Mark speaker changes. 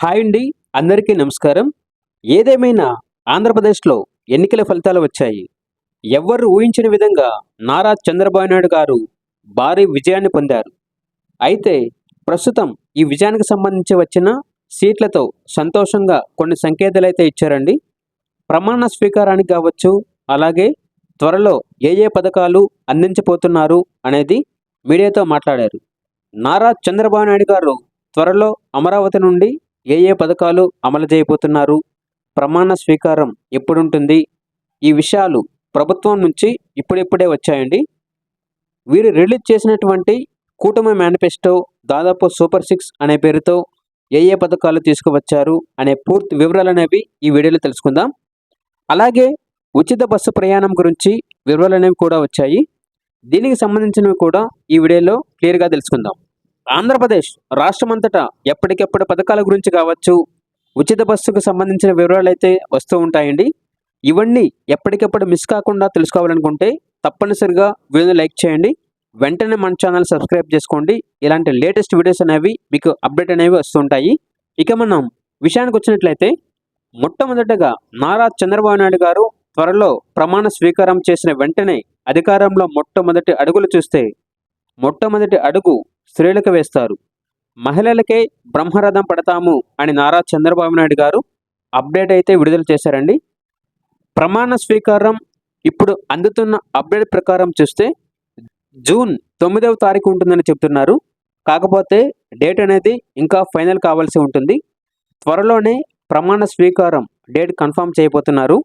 Speaker 1: Hi అండి, అందరికీ నమస్కారం. ఏదేమైనా ఆంధ్రప్రదేశ్లో ఎన్నికల ఫలితాలు వచ్చాయి. ఎవ్వరు ఊహించిన విధంగా నారా చంద్రబాబు నాయుడు గారు భారీ విజయాన్ని పొందారు. అయితే ప్రస్తుతం ఈ విజయానికి సంబంధించి వచ్చిన సీట్లతో సంతోషంగా కొన్ని సంకేతాలు అయితే ఇచ్చారండి. ప్రమాణ స్వీకారానికి కావచ్చు, అలాగే త్వరలో ఏ ఏ పథకాలు అందించబోతున్నారు అనేది మీడియాతో మాట్లాడారు. నారా చంద్రబాబు నాయుడు గారు త్వరలో అమరావతి నుండి ఏ ఏ పథకాలు అమలు చేయబోతున్నారు, ప్రమాణ స్వీకారం ఎప్పుడుంటుంది, ఈ విషయాలు ప్రభుత్వం నుంచి ఇప్పుడిప్పుడే వచ్చాయండి. వీరు రిలీజ్ చేసినటువంటి కూటమి మేనిఫెస్టో దాదాపు సూపర్ 6 అనే పేరుతో ఏ ఏ పథకాలు తీసుకువచ్చారు అనే పూర్తి వివరాలు అనేవి ఈ వీడియోలో తెలుసుకుందాం. అలాగే ఉచిత బస్సు ప్రయాణం గురించి వివరాలు అనేవి కూడా వచ్చాయి. దీనికి సంబంధించినవి కూడా ఈ వీడియోలో క్లియర్గా తెలుసుకుందాం. ఆంధ్రప్రదేశ్ రాష్ట్రమంతటా ఎప్పటికెప్పుడు పథకాల గురించి కావచ్చు, ఉచిత బస్సుకు సంబంధించిన వివరాలు అయితే వస్తూ ఉంటాయండి. ఇవన్నీ ఎప్పటికెప్పుడు మిస్ కాకుండా తెలుసుకోవాలనుకుంటే తప్పనిసరిగా వీడియోని లైక్ చేయండి. వెంటనే మన ఛానల్ సబ్స్క్రైబ్ చేసుకోండి. ఇలాంటి లేటెస్ట్ వీడియోస్ అనేవి మీకు అప్డేట్ అనేవి వస్తుంటాయి. ఇక మనం విషయానికి వచ్చినట్లయితే, మొట్టమొదటగా నారా చంద్రబాబు నాయుడు గారు త్వరలో ప్రమాణ స్వీకారం చేసిన వెంటనే అధికారంలో మొట్టమొదటి అడుగులు చూస్తే, మొట్టమొదటి అడుగు స్త్రీలకు వేస్తారు. మహిళలకే బ్రహ్మరథం పడతాము అని నారా చంద్రబాబు నాయుడు గారు అప్డేట్ అయితే విడుదల చేశారండి. ప్రమాణ స్వీకారం ఇప్పుడు అందుతున్న అప్డేట్ ప్రకారం చూస్తే జూన్ 9వ తారీఖు ఉంటుందని చెప్తున్నారు. కాకపోతే డేట్ అనేది ఇంకా ఫైనల్ కావాల్సి ఉంటుంది. త్వరలోనే ప్రమాణ స్వీకారం డేట్ కన్ఫర్మ్ చేయబోతున్నారు.